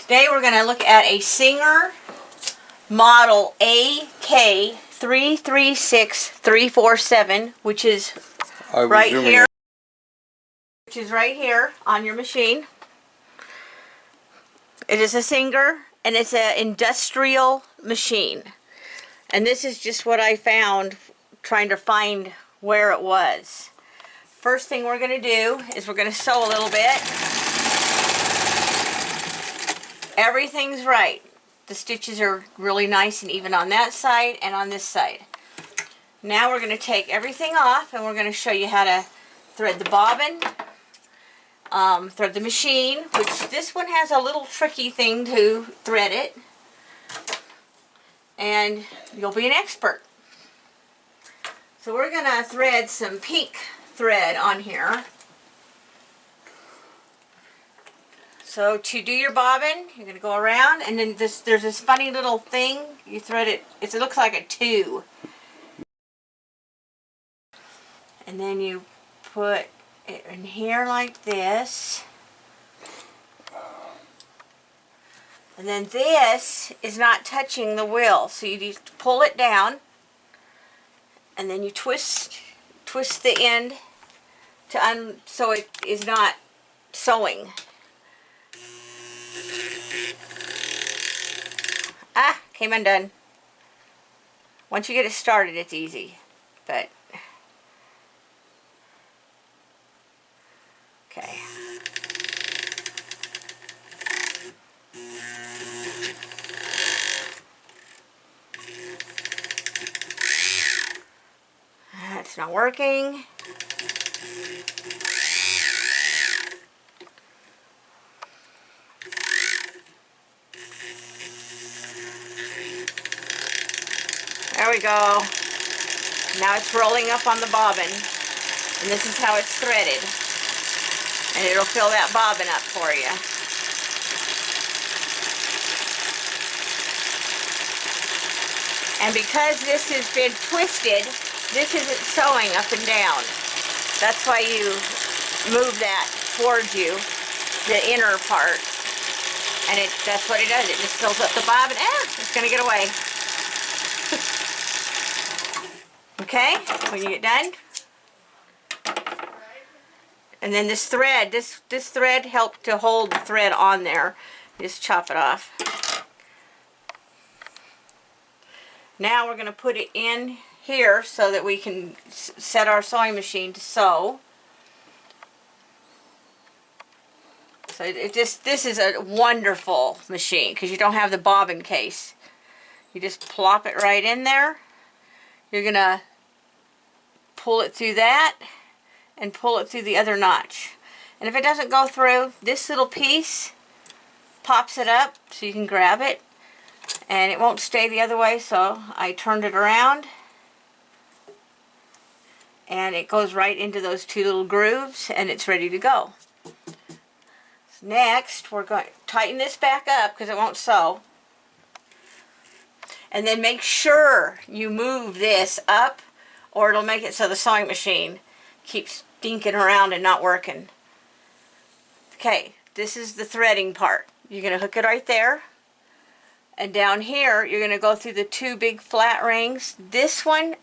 Today we're going to look at a Singer model AK336347, which is right here. Which is right here on your machine. It is a Singer, and it's an industrial machine. And this is just what I found trying to find where it was. First thing we're going to do is we're going to sew a little bit. Everything's right. The stitches are really nice and even on that side and on this side. Now we're going to take everything off and we're going to show you how to thread the bobbin, thread the machine, which this one has a little tricky thing to thread it, and you'll be an expert. So we're going to thread some pink thread on here. So to do your bobbin, you're going to go around, and then there's this funny little thing. You thread it, it looks like a 2. And then you put it in here like this. And then this is not touching the wheel, so you need to pull it down, and then you twist the end to so it is not sewing. Ah, came undone. Once you get it started, it's easy, but okay. It's not working. There we go. Now it's rolling up on the bobbin, and this is how it's threaded, and it'll fill that bobbin up for you. And because this has been twisted, this isn't sewing up and down. That's why you move that towards you, the inner part, and that's what it does. It just fills up the bobbin. It's gonna get away. Okay, when you get done, and then this thread, this thread helped to hold the thread on there. Just chop it off. Now we're going to put it in here so that we can set our sewing machine to sew. So this is a wonderful machine because you don't have the bobbin case. You just plop it right in there. You're going to pull it through that and pull it through the other notch. And if it doesn't go through, this little piece pops it up so you can grab it, and it won't stay the other way, so I turned it around and it goes right into those 2 little grooves and it's ready to go. Next, we're going to tighten this back up because it won't sew. And then make sure you move this up, or it'll make it so the sewing machine keeps dinking around and not working. Okay, this is the threading part. You're going to hook it right there. And down here, you're going to go through the 2 big flat rings. This one,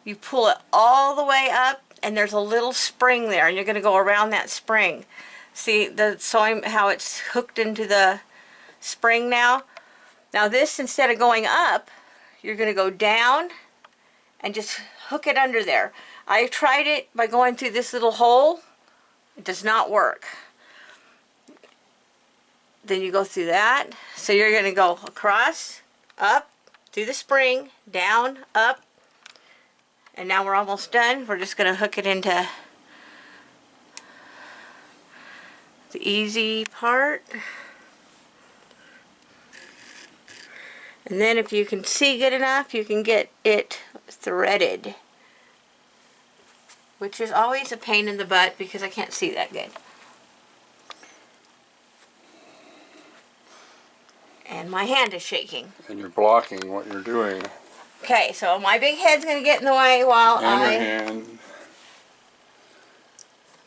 you pull it all the way up, and there's a little spring there, and you're going to go around that spring. See the sewing, how it's hooked into the spring now? Now this, instead of going up, you're going to go down and just hook it under there. I tried it by going through this little hole. It does not work. Then you go through that. So you're going to go across, up, through the spring, down, up. And now we're almost done. We're just going to hook it into the easy part. And then if you can see good enough, you can get it threaded, which is always a pain in the butt because I can't see that good. And my hand is shaking. And you're blocking what you're doing. Okay, so my big head's going to get in the way while and your hand.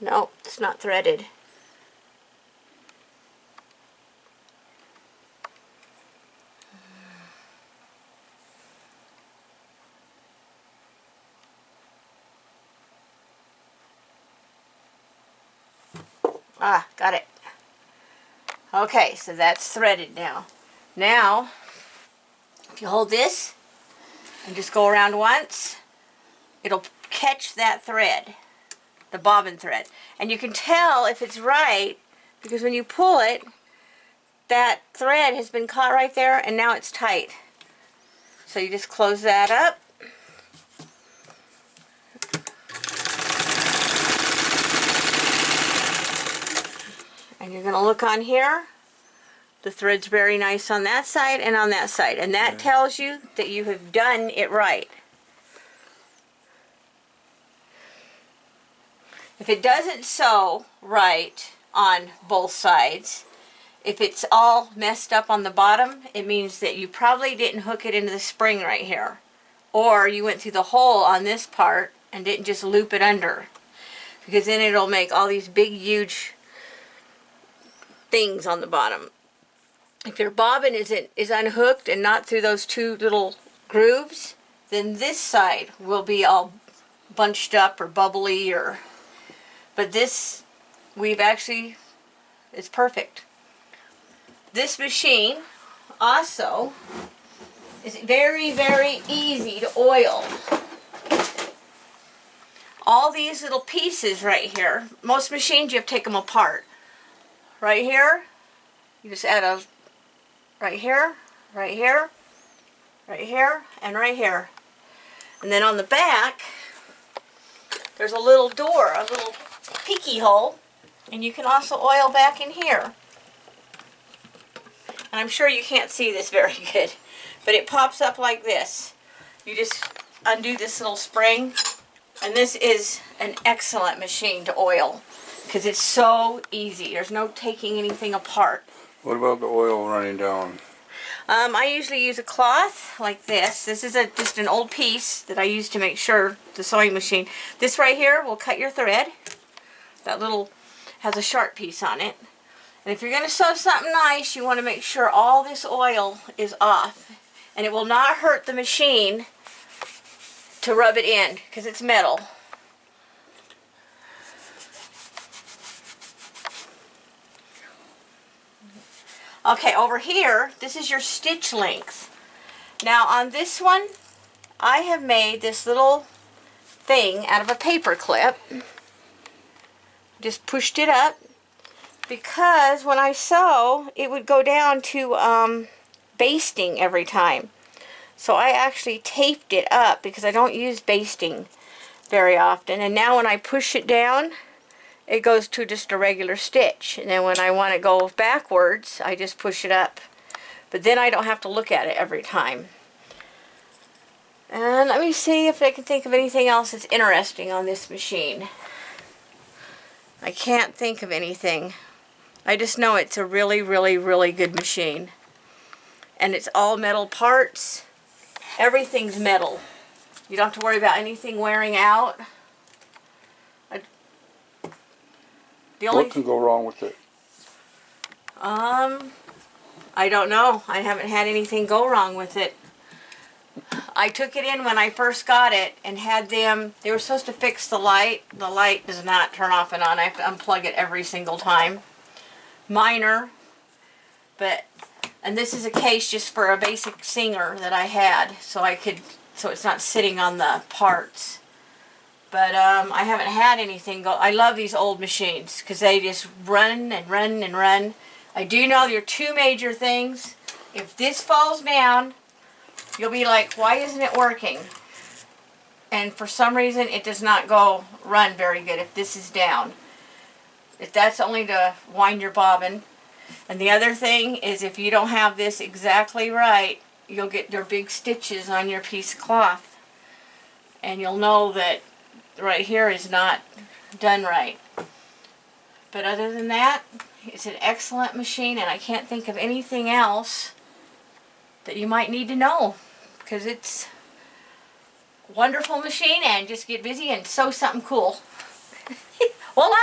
Nope, it's not threaded. Ah, got it. Okay, so that's threaded now. Now, if you hold this and just go around once, it'll catch that thread, the bobbin thread. And you can tell if it's right because when you pull it, that thread has been caught right there and now it's tight. So you just close that up. And you're going to look on here. The thread's very nice on that side and on that side. And that tells you that you have done it right. If it doesn't sew right on both sides, if it's all messed up on the bottom, it means that you probably didn't hook it into the spring right here. Or you went through the hole on this part and didn't just loop it under. Because then it'll make all these big, huge things on the bottom. If your bobbin is unhooked and not through those two little grooves, then this side will be all bunched up or bubbly or... But this, it's perfect. This machine also is very, very easy to oil. All these little pieces right here, most machines you have to take them apart. Right here, you just add a, right here, right here, right here, and right here. And then on the back, there's a little door, a little peeky hole, and you can also oil back in here. And I'm sure you can't see this very good, but it pops up like this. You just undo this little spring, and this is an excellent machine to oil because it's so easy. There's no taking anything apart. What about the oil running down? I usually use a cloth like this. This is just an old piece that I use to make sure the sewing machine. This right here will cut your thread. That little has a sharp piece on it. And if you're going to sew something nice, you want to make sure all this oil is off. And it will not hurt the machine to rub it in because it's metal. Okay, over here, this is your stitch length. Now on this one, I have made this little thing out of a paper clip. Just pushed it up because when I sew, it would go down to basting every time. So I actually taped it up because I don't use basting very often. And now when I push it down, it goes to just a regular stitch. And then when I want to go backwards, I just push it up. But then I don't have to look at it every time. And let me see if I can think of anything else that's interesting on this machine. I can't think of anything. I just know it's a really, really, really good machine. And it's all metal parts. Everything's metal. You don't have to worry about anything wearing out. What can go wrong with it? I don't know. I haven't had anything go wrong with it. I took it in when I first got it and had them, they were supposed to fix the light. The light does not turn off and on. I have to unplug it every single time. Minor, but, and this is a case just for a basic singer that I had, so it's not sitting on the parts. But I haven't had anything go. I love these old machines because they just run and run and run. I do know there are two major things. If this falls down, you'll be like, why isn't it working? And for some reason, it does not run very good if this is down. If that's only to wind your bobbin. And the other thing is if you don't have this exactly right, you'll get your big stitches on your piece of cloth. And you'll know that right here is not done right. But other than that, it's an excellent machine, and I can't think of anything else that you might need to know because it's a wonderful machine. And just get busy and sew something cool. Voila!